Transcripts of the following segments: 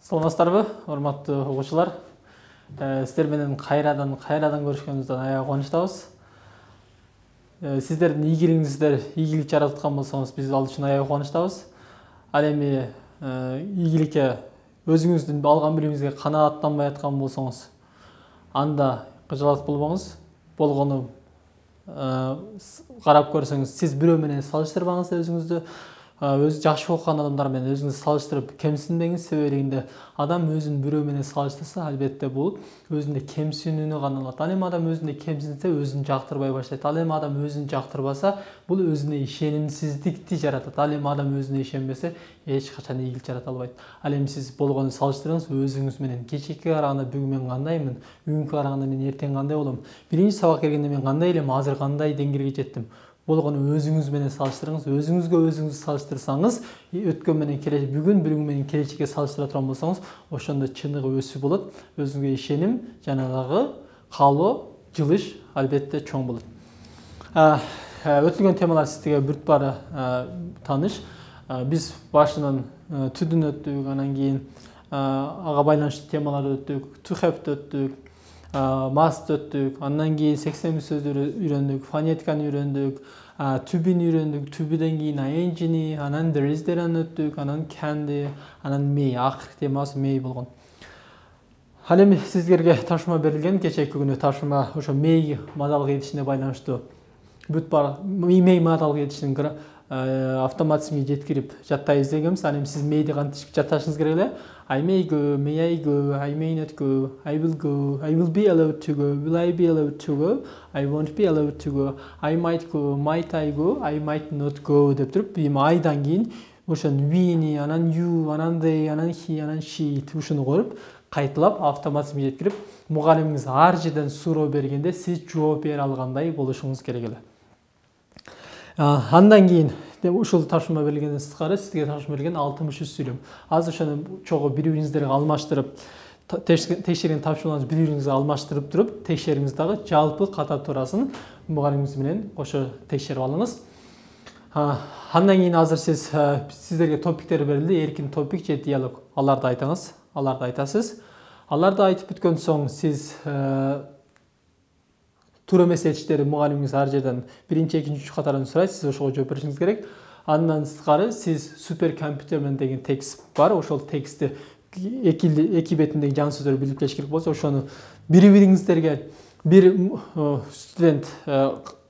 Саламатсыздарбы, урматтуу окуучулар. Сиздер менен кайрадан көрүшкөнүбүздөн аябай кубанычтабыз. Сиздердин ийгилик жаратып аткан болсоңуз, биз ал үчүн аябай кубанычтабыз. Ал эми ийгиликке өзүңүздүн алган билимиңизге канааттанбай аткан болсоңуз, анда кыжалат болбоңуз. Болгону карап көрсөңүз, сиз бирөө менен салыштырбаңыз өзүңүздү. Өзү жакшы окуган адамдар менен өзүңүздү салыштырып кемсинбеңиз. Себебинде адам өзүн бирөө менен салыштырса, албетте бул өзүндө кемсинүүнү гана алат. Ал эми адам өзүндө кемсинсе, өзүн жактырбай баштайт. Ал эми адам өзүн жактырбаса, бул өзүнө ишенимсиздикти жаратат. Ал эми адам өзүнө ишенбесе, эч качан ийгилик жарата албайт. Ал эми сиз болгону салыштырыңыз өзүңүз менен. Кечээкке караганда бүгүн мен кандаймын, бүгүнкү караганда мен эртең кандай болом? Биринчи сабак келгенде мен кандай элем, азыр кандай деңгээлге жеттим? Болгону өзүңүз менен салыштырыңыз. Өзүңүзгө өзүңүз салыштырсаңыз, өткөн менен бүгүн менен келечекке салыштыра турган болсоңуз, ошондо чыныгы өсүү болот. Өзүңүзгө ишеним жана дагы каалоо, жылыш албетте чоң болот. Өтүлгөн темалар сизге бүт баары тааныш. Биз башынан түдүн өттүк, анан кийин ага байланыштуу темаларды өттүк, to have өттүк, must өттүк, андан кийин 80 сөздөрү үйрөндүк, фонетиканы үйрөндүк, to be'ни үйрөндүк, to be'ден кийин ing'ни, анан there is there'ни өттүк, анан can'ди, анан may, акыркы темасы may болгон. Ал эми сиздерге тапшырма берилген, кечээки күнү тапшырма ошо may модалга кетишине байланыштуу. Бүт баары may модалга кетишин автоматизмге жеткирип жаттай издегенбиз. Ал эми сиз mayди кантип жатташыңыз керек эле. I may go, may I go, I may not go, I will be allowed to go, will I be allowed to go, I won't be allowed to go, I might go, might I go, I might not go деп туруп, эми айдан кийин ошон we'ни, анан you, анан they, анан he, анан she ушуну коюп, кайталап автоматизмге жеткирип, мугалимиңиз ар жерден суроо бергенде сиз жооп бере алгандай болушуңуз керек эле. Андан кийин ушул тапшырма берилгенден сырткары сизге тапшырма берилген 63 сүйлөм. Азыр ошону чогуу бири-бириңиздерге алмаштырып, текшерген тапшырмаларыңызды бири-бириңизге алмаштырып туруп, текшериңиз дагы жалпы ката туурасын мугалимиңиз менен кошо текшерип алыңыз. Андан кийин азыр сиздерге топиктер берилди, эркин топик же диалог. Аларды айтыңыз, аларды айтасыз. Аларды айтып бүткөн соң сиз туура эмес эчтери мугалимиңиз ар жерден биринчи, экинчи, үчүнчү катарын сурайт, сиз ошого жооп беришиңиз керек. Андан сырткары сиз суперкомпьютер менен деген текст бар, ошол текстти эки бетиндеги жаңы сөздөрдү билип келиш керек болсо, ошону бири-бириңиздерге бир студент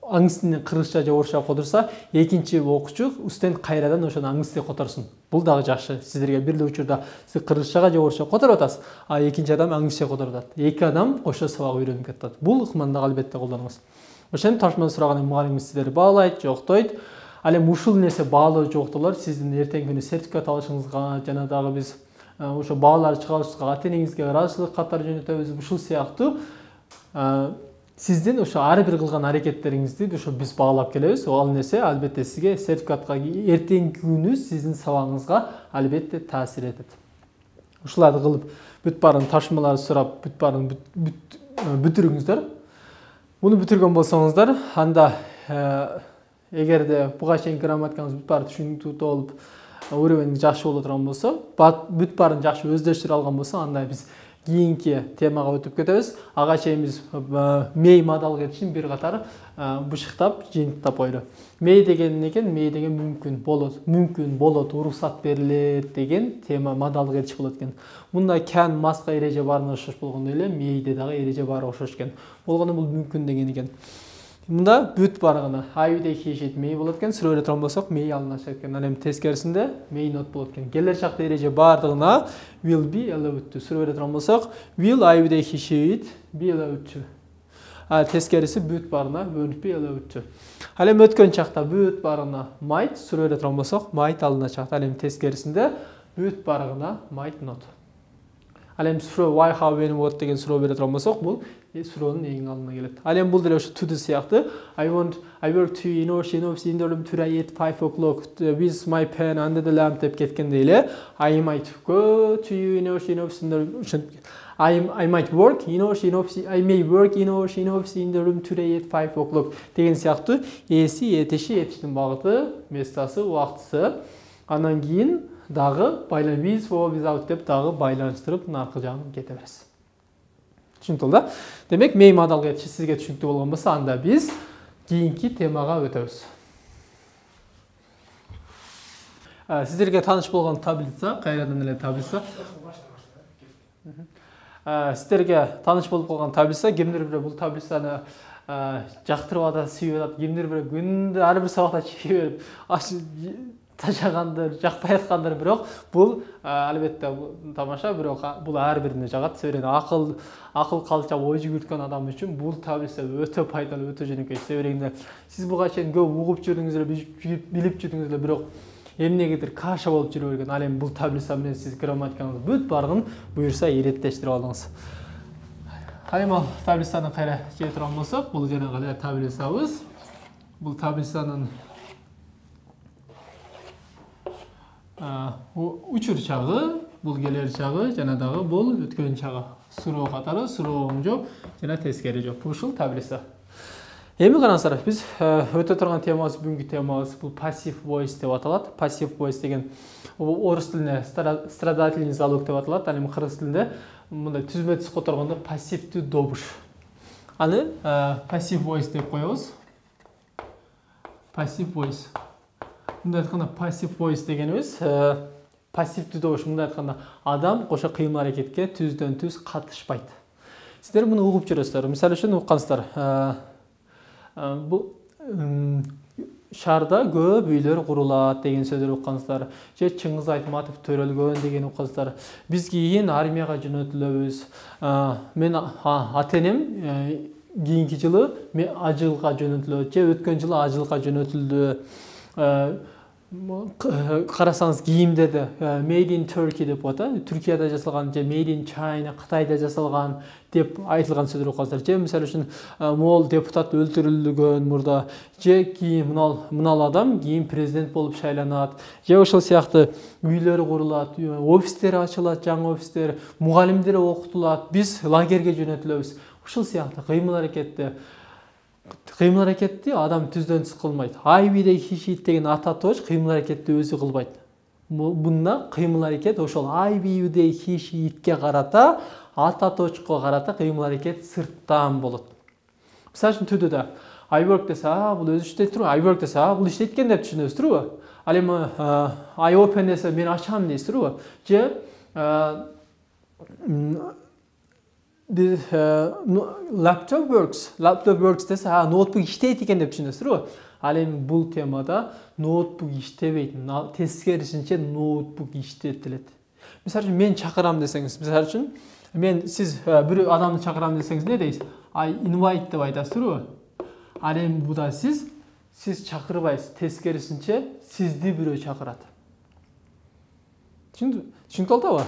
аңыз тилинен кыргызча же орусча которса, экинчи окуучу студент кайрадан ошону аңыз тилге которсун. Бул дагы жакшы. Сиздерге бир эле учурда сиз кыргызчага же орусча которуп атасыз, а экинчи адам аңызча которуп атат. Эки адам кошо сабак үйрөнүп кетет. Бул ыкманы дагы албетте колдонуңуз. Ошентип тапшырма сураган мугалимиңиз сиздерди баалайт, жоктойт. Ал эми ушул нерсе баалоо жоктолор сиздин эртеңки күнү сертификат алышыңызга жана дагы биз ошо бааларды чыгарышыбызга ата-энеңизге ыраазычылык каттар жөнөтөбүз. Ушул сыяктуу сиздин ошо ар бир кылган аракеттериңизди ошо биз баалап келебиз. Ал нерсе албетте сизге сертификатка эртеңки күнү сиздин сабагыңызга албетте таасир этет. Ушуларды кылып, бүт баарын тапшырмаларды сурап, бүт баарын бүтүрүңүздөр. Муну бүтүргөн болсоңуздар, анда эгерде буга чейин грамматикаңыз бүт баары түшүнүктүү болуп, уровень жакшы боло турган болсо, бүт баарын жакшы өздөштүрө алган болсо, анда биз кийинки темага өтүп кетебиз. Ага чейин биз may модалга кетишин бир катар бышыктап, жыйынтыктап койду. May деген экен, may деген мүмкүн болот, уруксат берилет деген тема модалга кетиш болот экен. Мында can, mustга эреже баарына окшош болгондой эле, may'де дагы эреже баары окшош экен. Болгону бул мүмкүн деген экен. Мында бүт баарыгына I, they, he, she, may болот экен. Сүрөбөдө турган болсок, may алына чыгат экен. Ал эми тескерисинде may not болот экен. Келечекте эреже баардыгына will be allowed to. Сүрөбөдө турган болсок, will I, they, he, she be allowed to. Тескериси бүт баарына won't be allowed to. Ал эми өткөн чакта бүт баарына might, сүрөбөдө турган болсок, might алына чыгат. Ал эми тескерисинде бүт баарыгына might not. Ал эми суроо why, how, when, what деген суроо бере турган болсок, бул суроонун эң алдына келет. Ал эми бул деле ошо to сыяктуу. I work to university in the room today at 5 o'clock with my pen under the lamp деп кеткенде эле I might go to university I might work university I may work university in the room today at 5 o'clock деген сыяктуу эси, этиши, этиштин багыты, местасы, убактысы. Андан кийин дагы байлан with or without деп дагы байланыштырып мына аркы жагын кете бересиз. Түшүнүктүү да? Демек, may модал сизге түшүнүктүү болгон болсо, анда биз кийинки темага өтөбүз. Сиздерге тааныш болгон таблица, кайрадан эле таблица. Сиздерге тааныш болуп калган таблица, кимдир бир бул таблицаны жактырып атат, сүйүп атат, кимдир бир күндө ар бир сабакта чийип берип тажагандыр, жакпай аткандыр, бирок бул албетте тамаша, бирок бул ар бирине жагат. Себебен акыл калча ой жүгүрткөн адам үчүн бул таблица өтө пайдалуу, өтө жөнөкөй. Себебен сиз буга чейин көп угуп жүрдүңүздөр, билип жүрдүңүздөр, бирок эмнегедир каша болуп жүрө берген. Ал эми бул таблица менен сиз грамматикаңызды бүт баргын буюрса иреттештирип алдыңыз. Ал эми таблицаны кайра чыга турган болсок, бул жанагы эле таблицабыз. Бул таблицанын учур чагы, бул келер чагы, жана дагы бул өткөн чагы. Суроо катары, суроо оң жооп жана тескери жооп. Ушул таблица. Эми караңыздар, биз өтө турган темабыз, бүгүнкү темабыз бул passive voice деп аталат. Passive voice деген орус тилинде страдательный залог деп аталат. Ал эми кыргыз тилинде мындай түзмө-түз которгондо пассивдүү добуш. Аны passive voice деп коебуз. Passive voice. Мындай айтканда passive voice дегенибиз пассивдүү добуш. Мындай айтканда адам кошо кыймыл аракетке түздөн түз катышпайт. Сиздер муну угуп жүрөсүздөр. Мисалы үчүн уккансыздар. Бул шаарда көп үйлөр курулат деген сөздөрдү уккансыздар. Же Чыңгыз Айтматов төрөлгөн деген уккансыздар. Биз кийин армияга жөнөтүлөбүз. Мен ата-энем кийинки жылы ажылга жөнөтүлөт, же өткөн жылы ажылга жөнөтүлдү. Карасаңыз кийимде де made in Turkey деп атат. Түркияда жасалган, же made in China, Кытайда жасалган деп айтылган сөздөр уккансыздар. Же мисалы үчүн могул депутат өлтүрүлгөн мурда, же кийин мынал адам кийин президент болуп шайланат, же ошол сыяктуу үйлөр курулат, офистер ачылат, жаңы офистер, мугалимдер окутулат, биз лагерге жөнөтүлөбүз. Ушул сыяктуу кыймыл аракетти адам түздөн түз кылмайт. Айбидей хишит деген ата точ кыймыл аракетти өзү кылбайт. Бунда кыймыл аракет ошол айбидей хишитке карата, ата точко карата кыймыл аракет сырттан болот. Мисалы үчүн түрдө I work десе, бул өзү иштейт турбу? I work десе, бул иштейт экен деп түшүнөбүз турбу? Ал эми I open десе, мен ачам дейсиз турбу? Же laptop works десе, ноутбук иштейт экен деп түшүнөсүз турбу? Ал эми бул темада ноутбук иштебейт, тескерисинче ноутбук иштетилет. Мисалы үчүн мен чакырам десеңиз, мисалы үчүн сиз бир адамды чакырам десеңиз не дейсиз? I invite деп айтасыз турбу? Ал эми буда сиз чакырбайсыз, тескерисинче сизди бирөө чакырат. Түшүнүп калдыбы?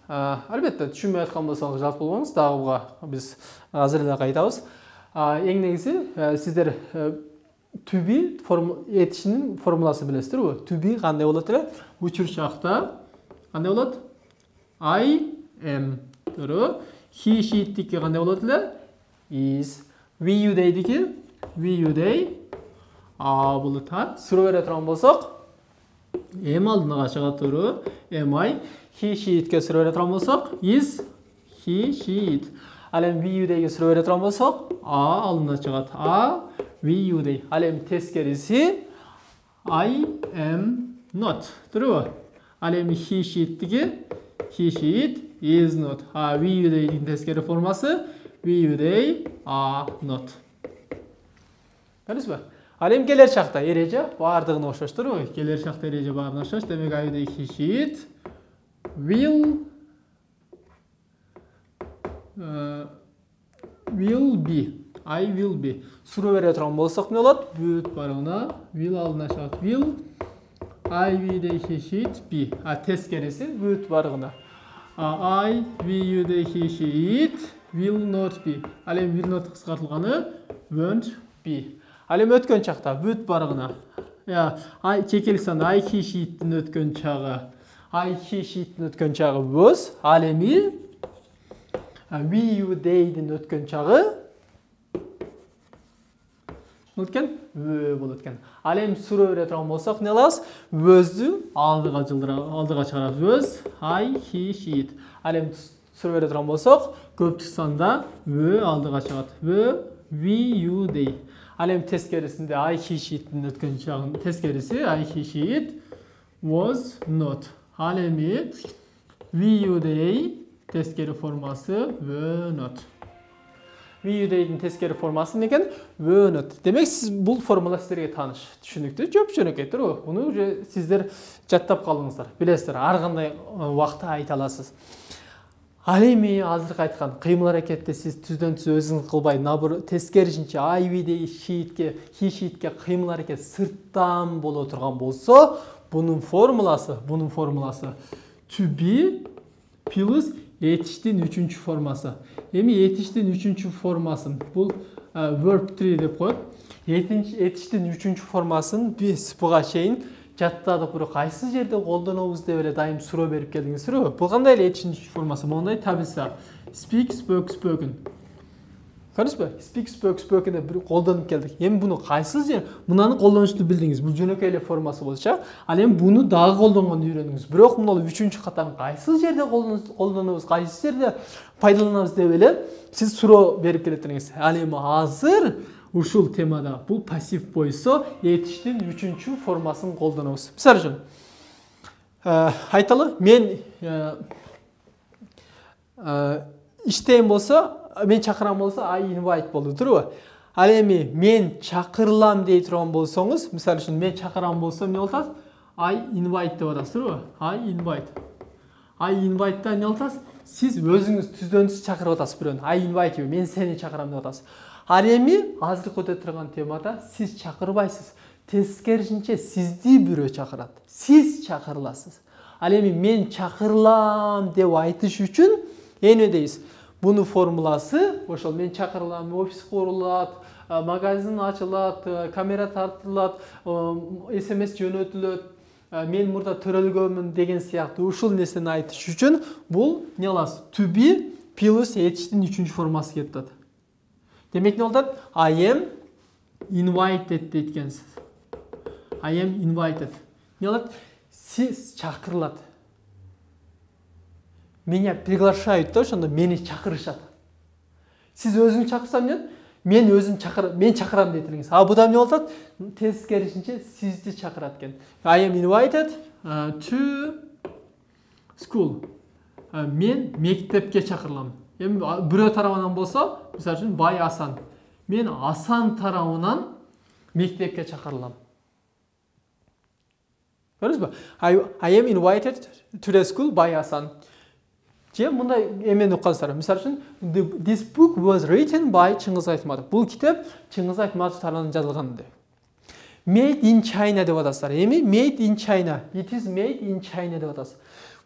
Албетте, түшүнбөй аткан болсоңуз жалп болбоңуз, дагы буга биз азыр эле кайтабыз. Эң негизи сиздер to be этишинин формуласын билесиз турбу? To be кандай болот эле? Учур чакта кандай болот? I am. Турбу? He, she'дики кандай болот эле? Is. We, you, they'дики? We, you, they. Болот. Суроо бере турган болсок, am алдына чыгат турбу? Am I? He, she'дке суроо бере турган болсок, is. He, she'd. Ал эми we, you, they'ге суроо бере турган болсок, алдына чыгат. We, you, they. Ал эми тескериси I am not. Турбу? Ал эми he, she'дики he, she'd is not. We, you, they'дин тескери формасы we, you, they are not. Көрдүңүзбү? Ал эми келер чакта эреже баардыгына окшош турбу? Келер чакта эреже баардыгына окшош. Демек I, you, they, he, she'd will be. I will be. Суроо бере турган болсок эмне болот? Бүт барына will алдына чыгат. Will I, we, they, he, she'd be. Тескериси бүт барына. I, we, you, they, he, she'd will not be. Ал эми will not кыскартылганы won't be. Ал эми өткөн чакта бүт барына. Чекелик санда I, he, she'дин өткөн чагы. I, he, she'дин өткөн чагы was. Ал эми we, you, they'дин өткөн чагы болот экен? Were болот экен. Ал эми суроо бере турган болсок, эмне кылабыз? Was'ду алдыга чыгарабыз. Was, I, he, she, it. Ал эми суроо бере турган болсок, көптүк санда were алдыга чыгат. Were, we, you, they. Ал эми тескерисинде I, he, she, it'ин өткөн чагын тескериси I, he, she, it was not. Ал эми we, you, they teskeri формасы were not. We, you, they'in teskeri формасы эмне экен? Were not. Демек сиз бул формула сиздерге тааныш. Түшүнүктүү, жөнөкөй туурабы? Муну уже сиздер жаттап калдыңыздар. Билесиздер, ар кандай убакта айта аласыз. Ал эми азыркы айткан кыймыл аракетти сиз түздөн-түз өзүңүз кылбай, тескерисинче I, we, they, she, itке, he, she, itке кыймыл аракет сырттан боло турган болсо, бунун формуласы to be plus етиштин 3-чү формасы. Эми етиштин 3-чү формасын бул verb 3 деп коет. Етиштин 3-чү формасын биз буга чейин жаттадык, бирок кайсы жерде колдонобуз деп эле дайым суроо берип келдиңиздерби? Бул кандай эле етиштин 3-чү формасы? Мондай табылса, speak, spoke, spoken. Көрдүңүзбү? Speak, spoke, spoken деп бир колдонуп келдик. Эми буну кайсы жер мунаны колдонушту билдиңиз. Бул жөнөкөй эле формасы болчу. Ал эми буну дагы колдонгонду үйрөнүңүз. Бирок мына 3-чү катарын кайсы жерде колдонобуз, кайсы жерде пайдаланабыз деп эле сиз суроо берип келетиңиз. Ал эми азыр ушул темада бул пассив бойсо етиштин 3-чү формасын колдонобуз. Мисалы үчүн айталы, мен иштейм болсо, мен чакырам болсо I invite болду, туурабы? Ал эми мен чакырылам дей турган болсоңуз, мисалы үчүн мен чакырам болсо эмне болот? I invite деп атасыз, туурабы? I invite. I invite'да эмне болот? Сиз өзүңүз түздөн-түз чакырып атасыз бирөөнү. I invite you, мен сени чакырам деп атасыз. Ал эми азыркы өтө турган темада сиз чакырбайсыз. Тескерисинче сизди бирөө чакырат. Сиз чакырыласыз. Ал эми мен чакырылам деп айтыш үчүн эмне дейбиз? Bunun formulası, ошол мен чакырылам, офис курулат, магазин ачылат, камера тартылат, SMS жөнөтүлөт, мен мурда төрөлгөнмүн деген сыяктуу ушул нерсени айтыш үчүн бул эмне аласыз? To be plus етиштин 3-чү формасы келип атат. Демек эмне болот? I am invited дейт экенсиз. I am invited. Эмне болот? Сиз чакырылат. Меня приглашают, то, ошондо мени чакырышат. Сиз өзүңүз чакырсам эмне? Мен өзүм чакырам дейтиңиз. А буда эмне болот? Тескерисинче сизди чакырат экен. I am invited to school. Мен мектепке чакырылам. Эми бирөө тарабынан болсо, мисалы үчүн Бай Асан. Мен Асан тарабынан мектепке чакырылам. Көрдүңүзбү? I am invited to the school by Асан. Же мындай эмени уккансыздар. Мисалы үчүн, this book was written by Чыңгыз Айтматов. Бул китеп Чыңгыз Айтматов тарабынан жазылган деп. Made in China деп атасыздар. Эми made in China. It is made in China деп атасыз.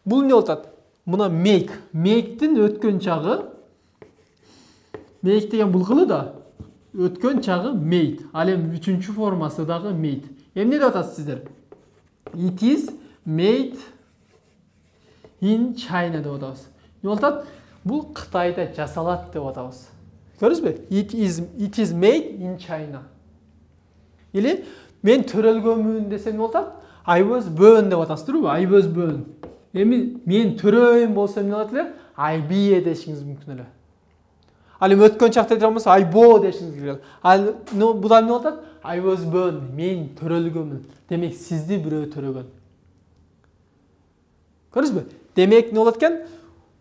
Бул эмне болот? Мына make. Make'дин өткөн чагы make деген бул кылы да өткөн чагы made. Ал эми 3-чү формасы дагы made. Эмне деп атасыз сиздер? It is made in China деп атабыз. Эмне болот? Бул Кытайда жасалат деп атабыз. Көрдүңүзбү? It is made in China. Или мен төрөлгөнмүн десем эмне болот? I was born деп атасыз, туурабы? I was born. Эми мен төрөйм болсо эмне болот эле? I be дешиңиз мүмкүн эле. Ал эми өткөн чакта айтам болсо I bo дешиңиз керек. Ал буда эмне болот? I was born. Мен төрөлгөнмүн. Демек сизди бирөө төрөгөн. Көрдүңүзбү? Демек эмне болот экен?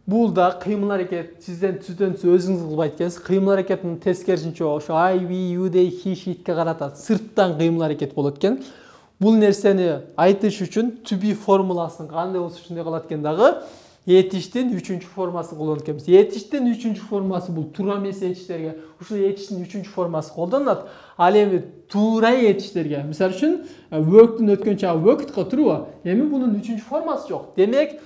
Бул да кыймыл аракет, сизден түздөн-түз өзүңүз кылбайт экенсиз. Кыймыл аракеттин тескерисинче ошо I, we, you, they, he, she итке карата сырттан кыймыл аракет болот экен. Бул нерсени айтыш үчүн to be формуласын кандай болсо ушундай калат экен дагы етиштин 3-чү формасын колдонуп келебиз. Етиштин 3-чү формасы бул туура эмес етиштерге ушул етиштин 3-чү формасы колдонулат. Ал эми туура етиштерге, мисалы үчүн work'тун өткөн чагы work'тка туурабы? Эми бунун 3-чү формасы жок. Демек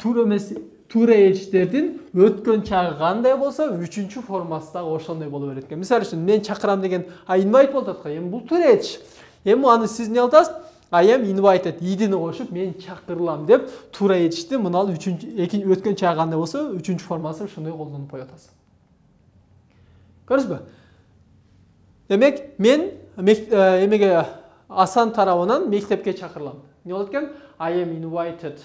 туура эмес туура етиштердин өткөн чагы кандай болсо 3-чү формасы дагы ошондой боло берет экен. Мисалы үчүн мен чакырам деген I invite болуп атат. Эми бул туура етиш. Эми аны сиз эмне кыласыз? I am invited. Идини кошуп мен чакырылам деп туура етишти мынал 3-чү өткөн чагы кандай болсо 3-чү формасы ошондой колдонуп коюп атасыз. Көрдүңүзбү? Демек мен эмеге Асан тарабынан мектепке чакырылам. Не болот экен? I am invited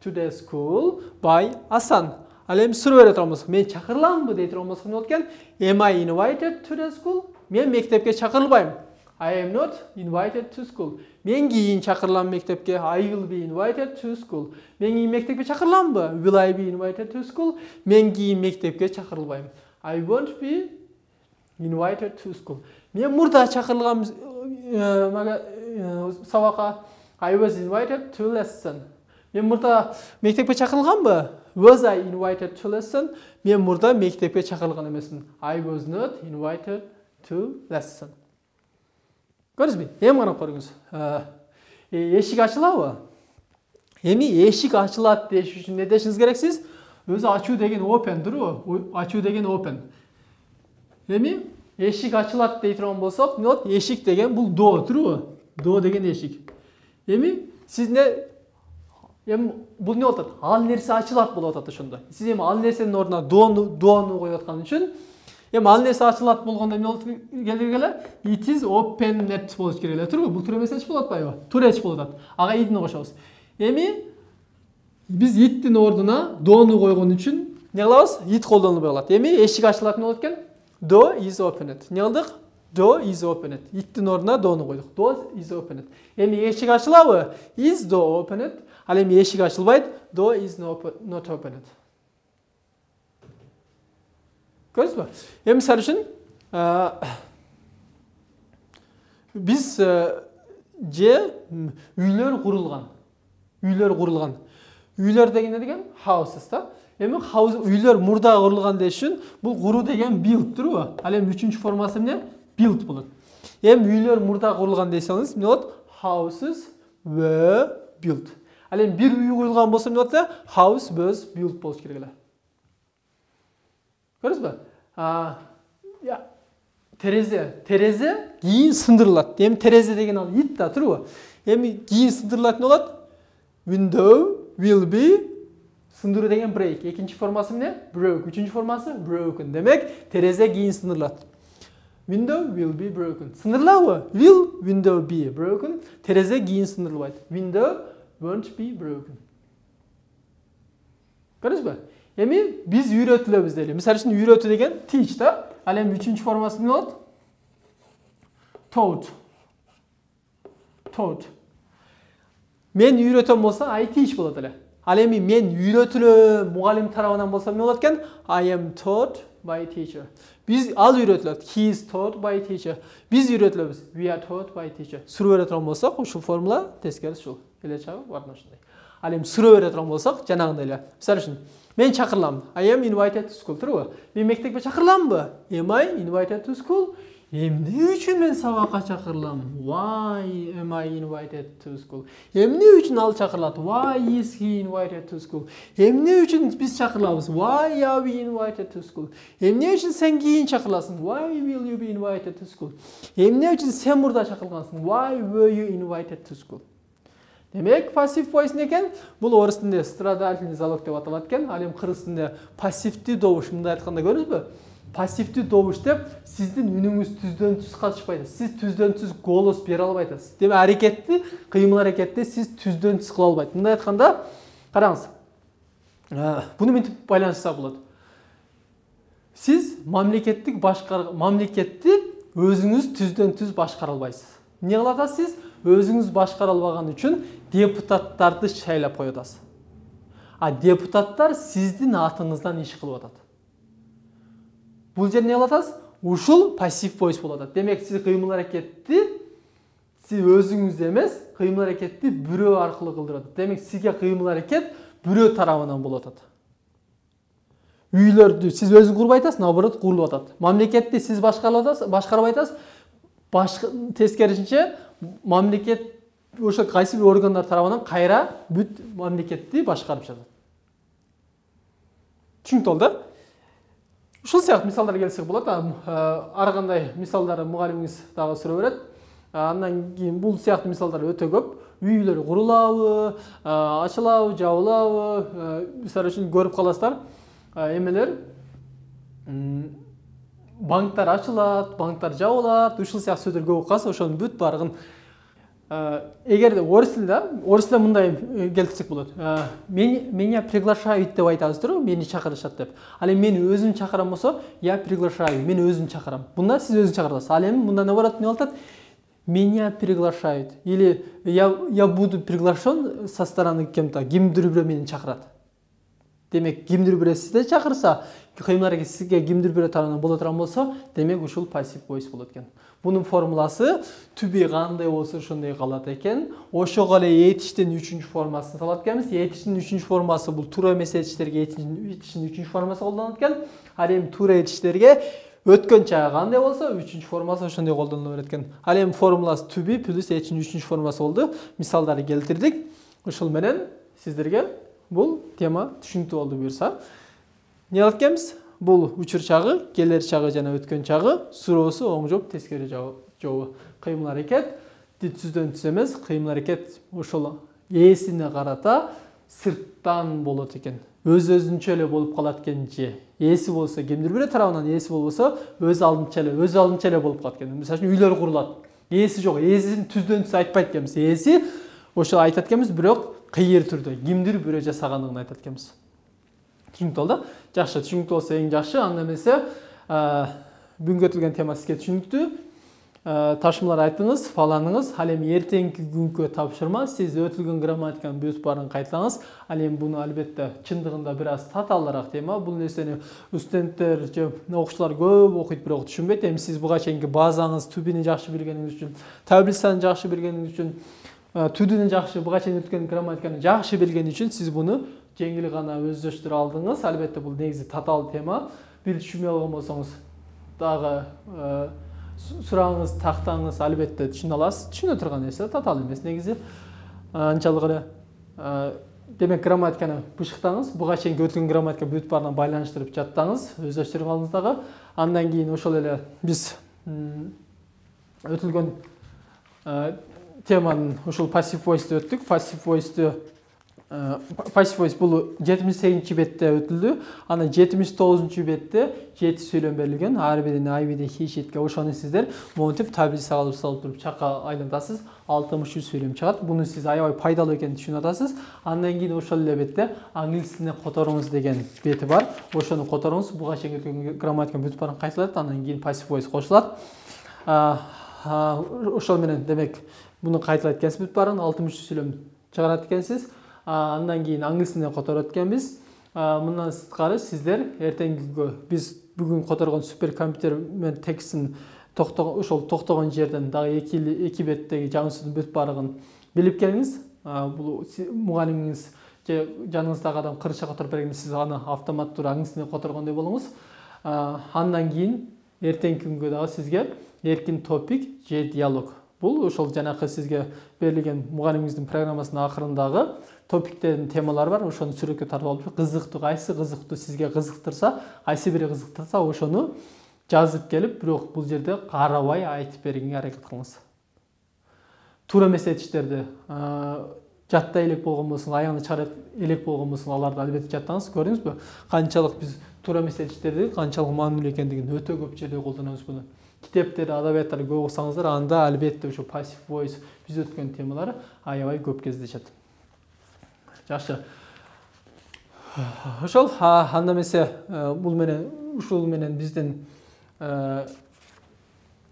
to the school by Асан. Ал эми суроо бере турганбыз. Мен чакырыламбы дей турганбыз. Не болот экен? Am I invited to the school? Мен мектепке чакырылбайм. I am not invited to school. Мен кийин чакырылам мектепке. I will be invited to school. Мен кийин мектепке чакырыламбы? Will I be invited to school? Мен кийин мектепке чакырылбайм. I won't be invited to school. Мен мурда чакырылгам сабакка. I was invited to lesson. Мен мурда мектепке чакырылганбы? Was I invited to lesson? Мен мурда мектепке чакырылган эмесмин. I was not invited to lesson. Көрдүңүзбү? Эми карап көрүңүз. Эшик ачылабы? Эми эшик ачылат деш үчүн не дешиңиз керек сиз? Өзү ачуу деген open турбу? Ачуу деген open. Эми эшик ачылат дей турган болсок, не болот? Эшик деген бул door турбу? Door деген эшик. Эми сиз эми бул не болот? Ал нерсе ачылат болуп атат ошондо. Сиз эми ал нерсенин ордуна доону коюп аткан үчүн эми ал нерсе ачылат болгондо эмне болот келе? It is opened болуш керек эле турбу? Бул тура эмес эч болуп атпайбы? Туура эч болуп атат. Ага идин кошобуз. Эми биз иттин ордуна доону койгон үчүн не кылабыз? It колдонулбай калат. Эми эшик ачылат эмне болот экен? Door is opened. Не кылдык? Door is opened. Иттин ордуна доону койдук. Door is opened. Эми эшик ачылабы? Is door opened? Ал эми эшик ачылбайт. Door is not opened. Көрдүңүзбү? Эми мисалы үчүн биз же үйлөр курулган. Үйлөр деген не деген? Houses да. Эми үйлөр мурда курулган деш үчүн бул куруу деген build турбу? Ал эми үчүнчү формасы эмне? Build болот. Эми үйлөр мурда курулган десеңиз, эмне болот? Houses were built. Ал эми бир үй курулган болсо эмне болот? House was built болуш керек эле. Көрдүңүзбү? Терезе кийин сындырылат. Эми терезе деген ал ит да турбу? Эми кийин сындырылат эмне болот? Window will be сындыруу деген break. Экинчи формасы эмне? Broke. Үчүнчү формасы broken. Демек, терезе кийин сындырылат. Window will be broken. Сындырылабы? Will window be broken? Терезе кийин сындырылбайт. Window won't be broken. Көрдүңүзбү? Эми биз үйрөтүлөбүз дейли. Мисалы үчүн үйрөтүү деген teach да. Ал эми үчүнчү формасы эмне болот? Taught. Мен үйрөтөм болсо I teach болот эле. Ал эми мен үйрөтүлөм мугалим тарабынан болсо эмне болот экен? I am taught by teacher. Биз ал үйрөтүлөт. He is taught by teacher. Биз үйрөтүлөбүз. We are taught by teacher. Суроо бере турган болсок, ушул формула тескери ушул. Келе чагы бардым ушундай. Ал эми суроо бере турган болсок, жанагындай эле. Мисалы үчүн мен чакырылам. I am invited to school турбу? Мен мектепке чакырыламбы? Am I invited to school? Эмне үчүн мен сабакка чакырылам? Why am I invited to school? Эмне үчүн ал чакырылат? Why is he invited to school? Эмне үчүн биз чакырылабыз? Why are we invited to school? Эмне үчүн сен кийин чакырыласың? Why will you be invited to school? Эмне үчүн сен мурда чакырылгансың? Why were you invited to school? Демек, пассив voice не экен? Бул орыс тилинде страдательный залог деп аталат экен. Ал эми кыргыз тилинде пассивдүү добуш. Мындай айтканда көрдүңүзбү? Пассивдүү добуш деп сиздин үнүңүз түздөн түз катышпайт. Сиз түздөн түз голос бере албайсыз. Демек, аракетти, кыймыл аракетти сиз түздөн түз кыла албайт. Мындай айтканда, караңыз. Буну мынтип байланышса болот. Сиз мамлекетти өзүңүз түздөн түз башкара албайсыз. Эмне кыла атасыз? Өзүңүз башкара албаган үчүн депутаттарды шайлап коюп атасыз. А депутаттар сиздин атыңыздан иш кылып атат. Бул жерде эмне кылып атасыз? Ушул пассив voice болуп атат. Демек, сиз кыймыл аракетти сиз өзүңүз эмес, кыймыл аракетти бирөө аркылуу кылдырып атат. Демек, сизге кыймыл аракет бирөө тарабынан болуп атат. Үйлөрдү сиз өзүңүз курбай атасыз, наоборот курулуп атат. Мамлекетти сиз башкарбай атасыз. Тескерисинче мамлекет ошо кайсы бир органдар тарабынан кайра бүт мамлекетти башкарып жатат. Түшүнүктүү болду? Ушул сыяктуу мисалдар келсек болот. Ар кандай мисалдарды мугалимиңиз дагы суроо берет. Андан кийин бул сыяктуу мисалдар өтө көп. Үйлөр курулабы, ачылабы, жабылабы, мисалы үчүн көрүп каласыздар. Эмелер банктар ачылат, банктар жабылат, ушул сыяктуу сөздөр көп калса ошонун бүт баарыгын эгерде орыс тилинде мындай келтирсек болот. Меня приглашают деп айтасыз туурабы, мени чакырышат деп. Ал эми мен өзүм чакырам болсо, я приглашаю, мен өзүм чакырам. Мында сиз өзүң чакырасыз. Ал эми мында эмне болот, эмне болот? Меня приглашают. Или я буду приглашен со стороны кем-то. Кимдир бирөө мени чакырат. Демек, кимдир бирөө сизди чакырса, кыймыл сизге кимдир бирөө тарабынан боло турган болсо, демек ушул пассив voice болот экен. Bunun формуласы түбі қандай болса ошондой калат экен. Ошого эле этиштин 3-чү формасын салат экенбиз. Этиштин 3-чү формасы бул туура эмес этиштерге этиштин 3-чү формасы колдонулат экен. Ал эми туура этиштерге өткөн чагы кандай болсо 3-чү формасы ошондой колдонула берет экен. Ал эми формуласы түбү плюс этиштин 3-чү формасы болду. Мисалдарды келтирдик. Ошол менен сиздерге бул тема түшүнүктүү болду буюрса. Не кылат экенбиз? Бул учур чагы, келер чагы жана өткөн чагы, суроосу оң жооп, тескери жообу. Кыймыл аракет дит сөздөн түз эмес, кыймыл аракет ошол ээсине карата сырттан болот экен. Өз-өзүнчө эле болуп калат экен же. Ээси болсо, кимдир бирөө тарабынан ээси болбосо, өз алдынча эле болуп калат экен. Мисалы үчүн үйлөр курулат. Ээси жок, ээсин түздөн түз айтпайт экенбиз. Ээси ошо айтат экенбиз, бирок кыйыр түрдө кимдир бирөө жасагандыгын айтат экенбиз. Түшүнүктүү болду. Жакшы, түшүнүктүү болсо эң жакшы. Анда эмесе, бүгүнкү өтүлгөн тема сизге түшүнүктүү. Ташмалар айтыңыз, фаланыңыз. Ал эми эртеңки күнгө тапшырма сиз өтүлгөн грамматиканын бүт баарын кайталаңыз. Ал эми буну албетте чындыгында бир аз татаалыраак тема. Бул нерсени студенттер же окуучулар көп окуйт, бирок түшүнбөйт. Эми сиз буга чейинки базаңыз, түбүнү жакшы билгениңиз үчүн, таблицаны жакшы билгениңиз үчүн, түдүнү жакшы, буга чейин өткөн грамматиканы жакшы билгени үчүн сиз буну жеңил гана өздөштүрө алдыңыз. Албетте бул негизи татаал тема. Бир түшүнбөй калган болсоңуз дагы сураңыз, тактаңыз, албетте түшүнө аласыз. Түшүнө турган нерсе татаал эмес негизи. Анчалык эле демек грамматиканы бышыктаңыз. Буга чейинки өткөн грамматика бүт баарынан байланыштырып жаттаңыз, өздөштүрүп алыңыз дагы. Андан кийин ошол эле биз өтүлгөн теманын ушул пассив voice'ты өттүк. Passive voice бул 78-чи бетте өтүлдү. Ана 79-чу бетте 7 сүйлөм берилген. Ар бирин I, B, he, she'ге ошону сиздер монтип таблицага алып салып туруп чакка айлантасыз. 63 сүйлөм чыгат. Буну сиз аябай пайдалуу экенин түшүнүп атасыз. Андан кийин ошол эле бетте англис тилине которуңуз деген бети бар. Ошону которуңуз. Буга чейинки грамматиканын бүт баарын кайталат. Андан кийин passive voice кошулат. Ошол менен демек буну кайталайт экенсиз бүт баарын 63 сүйлөм чыгарат экенсиз. Андан кийин англис тилине которот экенбиз. Мындан сырткары сиздер эртеңгүгө биз бүгүн которгон суперкомпьютер менен текстин ошол токтогон жерден дагы эки беттеги жаңы сөздүн бүт баарыгын билип келиңиз. Бул мугалимиңиз же жаныңыздагы адам кырыча которуп бергенде сиз аны автоматтуу англис тилине которгондой болуңуз. Андан кийин эртеңки күнгө дагы сизге эркин топик же диалог. Бул ошол жанакы сизге берилген мугалимиңиздин программасынын акырындагы топиктердин темалары бар. Ошону сүрөткө тартып алып, кызыктуу кайсы кызыктуу сизге кызыктырса, кайсы бири кызыктырса, ошону жазып келип, бирок бул жерде карабай айтып бергенге аракет кылыңыз. Туура эмес этиштерди жаттай элек болгон болсоң, аягына чыгарып элек болгон болсоң, аларды албетте жаттаңыз. Көрдүңүзбү? Канчалык биз туура эмес этиштерди канчалык маанилүү экендигин өтө көп жерде колдонобуз буну. Китептерди, адабияттарды көп окусаңыздар, анда албетте ошо passive voice биз өткөн темалар аябай көп кездешет. Жакшы. Ошол анда эмесе бул менен ушул менен биздин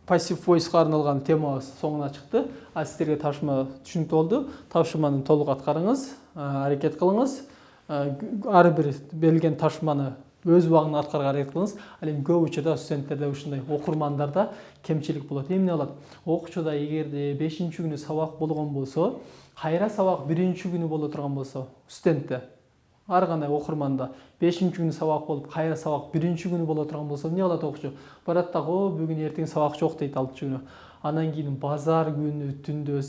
passive voice'га арналган темабыз соңуна чыкты. Сиздерге тапшырма түшүнүктүү болду. Тапшырманы толук аткарыңыз, аракет кылыңыз. Ар бир берилген тапшырманы өз убагында аткарганга аракет кылыңыз. Ал эми көп учурда студенттерде ушундай окурмандарда кемчилик болот. Эмне болот? Окуучуда эгерде 5-чи күнү сабак болгон болсо, кайра сабак 1-чи күнү боло турган болсо, студентте ар кандай окурманда 5-чи күнү сабак болуп, кайра сабак 1-чи күнү боло турган болсо, эмне кылат окуучу? Барат да, бүгүн эртең сабак жок дейт 6-чы күнү. Андан кийин базар күнү түндө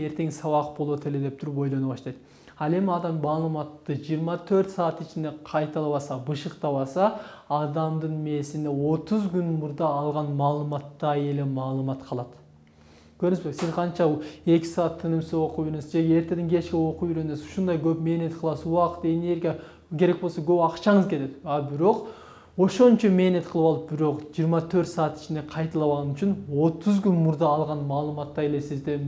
эртең сабак болот эле деп туруп ойлоно баштайт. Ал эми адам маалыматты 24 саат ичинде кайталабаса, бышыктабаса, адамдын мээсинде 30 күн мурда алган маалыматтай эле маалымат калат. Көрдүңүзбү? Сиз канча 2 саат тынымсыз окуп үйрөнөсүз, же эртеден кечке окуп үйрөнөсүз, ушундай көп мээнет кыласыз, убакыт, энергия керек болсо көп акчаңыз кетет. Бирок ошончо мээнет кылып алып бирок 24 саат ичинде кайталабаган үчүн 30 күн мурда алган маалыматтай эле сизде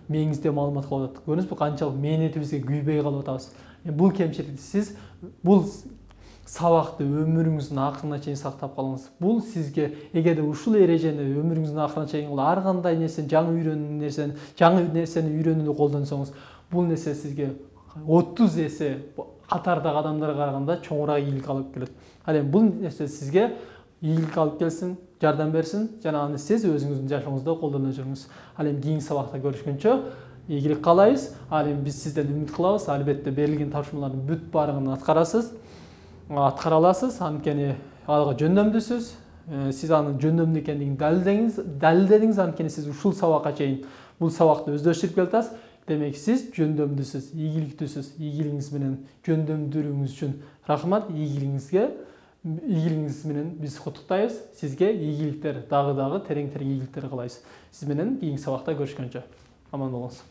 мээңизде маалымат калып атат. Көрдүңүзбү канчалык мээнетибизге күйбөй калып атабыз. Бул кемчиликти сиз бул сабакты өмүрүңүздүн акырына чейин сактап калыңыз. Бул сизге эгерде ушул эрежени өмүрүңүздүн акырына чейин ар кандай нерсени жаңы нерсени үйрөнүүнү колдонсоңуз, бул нерсе сизге 30 эсе катардагы адамдарга караганда чоңураак ийгилик алып келет. Ал эми бул нерсе сизге ийгилик алып келсин, жардам берсин жана аны сиз өзүңүздүн жашооңузда колдоно жүрүңүз. Ал эми кийинки сабакта көрүшкөнчө ийгилик каалайбыз. Ал эми биз сизден үмүт кылабыз. Албетте берилген тапшырмалардын бүт баарыгын аткара аласыз, анткени ага жөндөмдүсүз. Сиз анын жөндөмдүү экендигин далилдедиңиз, анткени сиз ушул сабакка чейин бул сабакты өздөштүрүп келатасыз. Демек сиз жөндөмдүсүз, ийгиликтүүсүз. Ийгилигиңиз менен жөндөмдүүрүңүз үчүн рахмат. Ийгилигиңиз менен биз куттуктайбыз. Сизге ийгиликтер, дагы терең ийгиликтер каалайбыз. Сиз менен кийинки сабакта көрүшкөнчө аман болуңуз.